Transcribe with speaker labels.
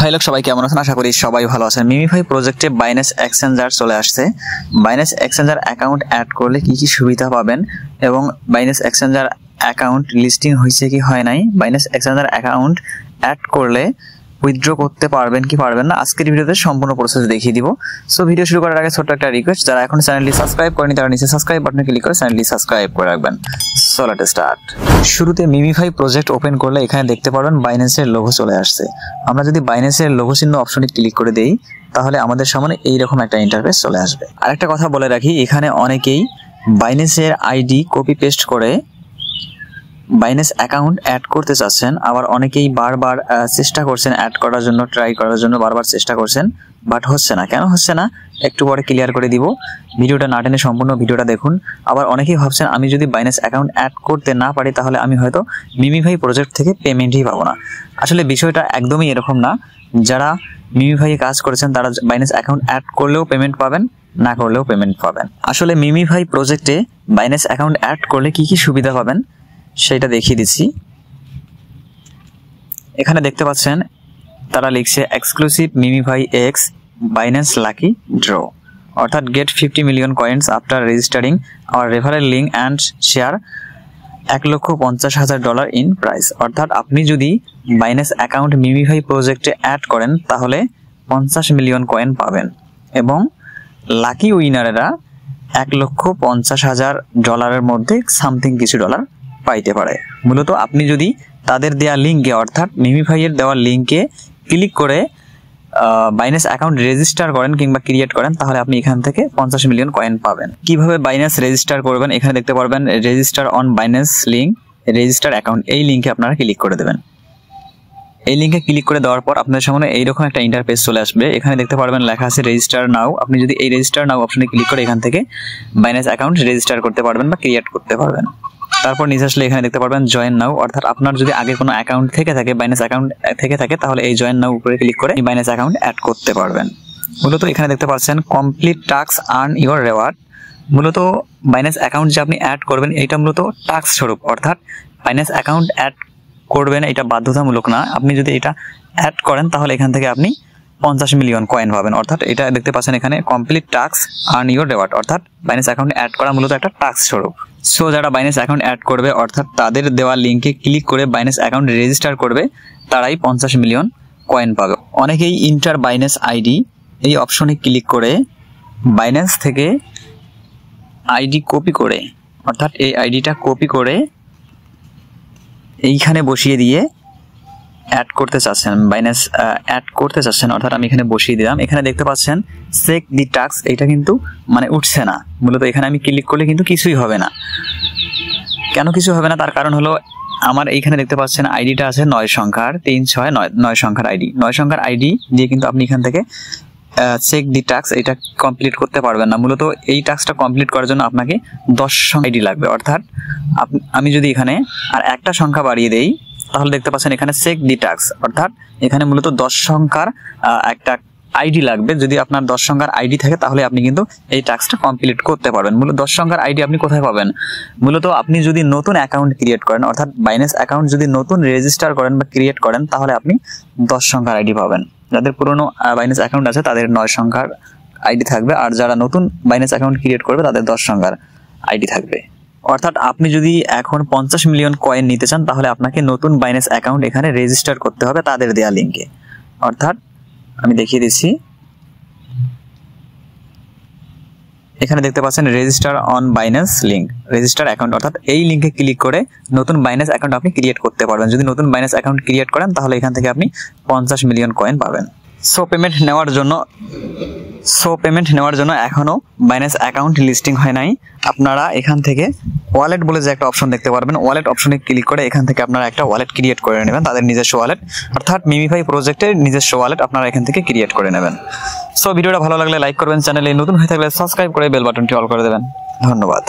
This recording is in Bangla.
Speaker 1: ভাই লোক সবাই কেমন আছেন? আশা করি সবাই ভালো আছেন। MemeFi প্রজেক্টে বাইন্যান্স এক্সচেঞ্জার চলে আসছে। বাইন্যান্স এক্সচেঞ্জার অ্যাকাউন্ট অ্যাড করলে কি কি সুবিধা পাবেন এবং বাইন্যান্স এক্সচেঞ্জার অ্যাকাউন্ট লিস্টিং হয়েছে কি হয় নাই, বাইন্যান্স এক্সচেঞ্জার অ্যাকাউন্ট অ্যাড করলে উইথড্র করতে পারবেন কি পারবেন না, আজকের ভিডিওতে সম্পূর্ণ প্রসেস দেখিয়ে দিব। সো ভিডিও শুরু করার আগে ছোট্ট একটা রিকোয়েস্ট, যারা এখন চ্যানেলটি সাবস্ক্রাইব করেনি তারা নিচে সাবস্ক্রাইব বাটনে ক্লিক করে চ্যানেলটি সাবস্ক্রাইব করে রাখবেন। So let's start. শুরুতে MemeFi প্রজেক্ট ওপেন করলে এখানে দেখতে পারবেন বাইন্যান্সের লোগো চলে আসছে। আমরা যদি বাইন্যান্সের লোগো চিহ্ন অপশনে ক্লিক করে দেই তাহলে আমাদের সামনে এইরকম একটা ইন্টারফেস চলে আসবে। আরেকটা কথা বলে রাখি, এখানে অনেকেই বাইন্যান্সের আইডি কপি পেস্ট করে বাইন্যান্স অ্যাকাউন্ট অ্যাড করতে চাচ্ছেন, আবার অনেকেই বারবার চেষ্টা করছেন অ্যাড করার জন্য, ট্রাই করার জন্য বারবার চেষ্টা করছেন, বাট হচ্ছে না। কেন হচ্ছে না একটু পরে ক্লিয়ার করে দিব, ভিডিওটা না টেনে সম্পূর্ণ ভিডিওটা দেখুন। আবার অনেকেই ভাবছেন আমি যদি বাইন্যান্স অ্যাকাউন্ট অ্যাড করতে না পারি তাহলে আমি হয়তো MemeFi প্রজেক্ট থেকে পেমেন্টই পাবো না। আসলে বিষয়টা একদমই এরকম না। যারা MemeFi কাজ করেছেন তারা বাইন্যান্স অ্যাকাউন্ট অ্যাড করলেও পেমেন্ট পাবেন, না করলেও পেমেন্ট পাবেন। আসলে MemeFi প্রজেক্টে বাইন্যান্স অ্যাকাউন্ট অ্যাড করলে কি কি সুবিধা পাবেন সেটা দেখিয়ে দিচ্ছি। এখানে দেখতে পাচ্ছেন তারা লিখছে exclusive MemeFi X Binance lucky draw, অর্থাৎ get 50 million coins after registering our referral link and share $1,50,000 in price. অর্থাৎ আপনি যদি বাইন্যান্স অ্যাকাউন্ট MemeFi প্রজেক্টে অ্যাড করেন তাহলে 50 মিলিয়ন কয়েন পাবেন এবং লাকি উইনারেরা $1,50,000 মধ্যে সামথিং কিছু ডলার পাইতে পারে। মূলত আপনি যদি তাদের দেওয়া লিঙ্কে অর্থাৎ MemeFi এর দেওয়া লিঙ্কে ক্লিক করে বাইন্যান্স অ্যাকাউন্ট রেজিস্টার করেন কিংবা ক্রিয়েট করেন তাহলে আপনি এখান থেকে 50 মিলিয়ন কয়েন পাবেন। কিভাবে বাইন্যান্স রেজিস্টার করবেন, এখানে দেখতে পারবেন register on Binance link register account, এই লিঙ্কে আপনারা ক্লিক করে দেবেন। এই লিঙ্কে ক্লিক করে দেওয়ার পর আপনাদের সামনে এইরকম একটা ইন্টারফেস চলে আসবে। এখানে দেখতে পারবেন লেখা আছে রেজিস্টার নাও। আপনি যদি এই রেজিস্টার নাও অপশনে ক্লিক করে এখান থেকে বাইন্যান্স অ্যাকাউন্ট রেজিস্টার করতে পারবেন বা ক্রিয়েট করতে পারবেন। তারপর নিচে আসলে এখানে দেখতে পারবেন জয়েন নাও, অর্থাৎ আপনার যদি আগে কোনো অ্যাকাউন্ট থেকে থাকে বাইন্যান্স অ্যাকাউন্ট থেকে থাকে তাহলে এই জয়েন নাও উপরে ক্লিক করে বাইন্যান্স অ্যাকাউন্ট অ্যাড করতে পারবেন। মূলত এখানে দেখতে পাচ্ছেন complete task earn your reward. মূলত বাইন্যান্স অ্যাকাউন্ট যে আপনি অ্যাড করবেন এটা মূলত টাস্ক স্বরূপ, অর্থাৎ বাইন্যান্স অ্যাকাউন্ট অ্যাড করবেন এটা বাধ্যতামূলক না। আপনি যদি এটা অ্যাড করেন তাহলে এখান থেকে আপনি 50 মিলিয়ন কয়েন পাবেন। অর্থাৎ এটা দেখতে পাচ্ছেন এখানে complete task earn your reward, অর্থাৎ বাইন্যান্স অ্যাকাউন্ট অ্যাড করা মূলত একটা টাস্ক স্বরূপ। সো যারা বাইন্যান্স অ্যাকাউন্ট অ্যাড করবে অর্থাৎ তাদের দেওয়া লিঙ্কে ক্লিক করে বাইন্যান্স অ্যাকাউন্ট রেজিস্টার করবে তারাই 50 মিলিয়ন কয়েন পাবে। অনেকেই ইন্টার বাইন্যান্স আইডি এই অপশনে ক্লিক করে বাইন্যান্স থেকে আইডি কপি করে, অর্থাৎ এই আইডিটা কপি করে এইখানে বসিয়ে দিয়ে অ্যাড করতে চাচ্ছেন, বাইন্যান্স অ্যাড করতে চাচ্ছেন, অর্থাৎ আমি এখানে বসিয়ে দিলাম। এখানে দেখতে পাচ্ছেন চেক দি টাস্ক, এটা কিন্তু মানে উঠছে না। মূলত এখানে আমি ক্লিক করলে কিন্তু কিছুই হবে না। কেন কিছু হবে না তার কারণ হলো আমার এইখানে দেখতে পাচ্ছেন আইডিটা আছে 9 সংখ্যার 369 সংখ্যার আইডি। 9 সংখ্যার আইডি দিয়ে কিন্তু আপনি এখান থেকে চেক দি টাস্ক এটা কমপ্লিট করতে পারবেন না। মূলত এই টাস্কটা কমপ্লিট করার জন্য আপনাকে 10 সংখ্যা আইডি লাগবে। অর্থাৎ আমি যদি এখানে আর একটা সংখ্যা বাড়িয়ে দেই তাহলে দেখতে পাচ্ছেন এখানে চেক দি টাস্ক, অর্থাৎ এখানে মূলত 10 সংখ্যার একটা আইডি লাগবে। যদি আপনার 10 সংখ্যার আইডি থাকে তাহলে আপনি কিন্তু এই টাস্কটা কমপ্লিট করতে পারবেন। মূলত 10 সংখ্যার আইডি আপনি কোথায় পাবেন? মূলত আপনি যদি নতুন অ্যাকাউন্ট ক্রিয়েট করেন, অর্থাৎ বাইন্যান্স অ্যাকাউন্ট যদি নতুন রেজিস্টার করেন বা ক্রিয়েট করেন তাহলে আপনি 10 সংখ্যার আইডি পাবেন। যাদের পুরনো বাইন্যান্স অ্যাকাউন্ট আছে তাদের 9 সংখ্যার আইডি থাকবে, আর যারা নতুন বাইন্যান্স অ্যাকাউন্ট ক্রিয়েট করবে তাদের 10 সংখ্যার আইডি থাকবে। অর্থাৎ আপনি যদি এখন 50 মিলিয়ন কয়েন নিতে চান তাহলে আপনাকে নতুন বাইন্যান্স অ্যাকাউন্ট এখানে রেজিস্টার করতে হবে তাদের দেয়া লিঙ্কে। অর্থাৎ আমি দেখিয়ে দিচ্ছি, এখানে দেখতে পাচ্ছেন register on Binance link register account, অর্থাৎ এই লিঙ্কে ক্লিক করে নতুন বাইন্যান্স অ্যাকাউন্ট আপনি ক্রিয়েট করতে পারবেন। যদি নতুন বাইন্যান্স অ্যাকাউন্ট ক্রিয়েট করেন তাহলে এখান থেকে আপনি 50 মিলিয়ন কয়েন পাবেন। সো পেমেন্ট নেওয়ার জন্য এখনো বাইন্যান্স অ্যাকাউন্ট লিস্টিং হয় নাই। আপনারা এখান থেকে ওয়ালেট বলে যে একটা অপশন দেখতে পারবেন, ওয়ালেট অপশনে ক্লিক করে এখান থেকে আপনারা একটা ওয়ালেট ক্রিয়েট করে নেবেন, তাদের নিজস্ব ওয়ালেট, অর্থাৎ MemeFi প্রজেক্টের নিজস্ব ওয়ালেট আপনারা এখান থেকে ক্রিয়েট করে নেবেন। সো ভিডিওটা ভালো লাগলে লাইক করবেন, চ্যানেলে নতুন হয়ে থাকলে সাবস্ক্রাইব করে বেল বাটনটি অল করে দেবেন। ধন্যবাদ।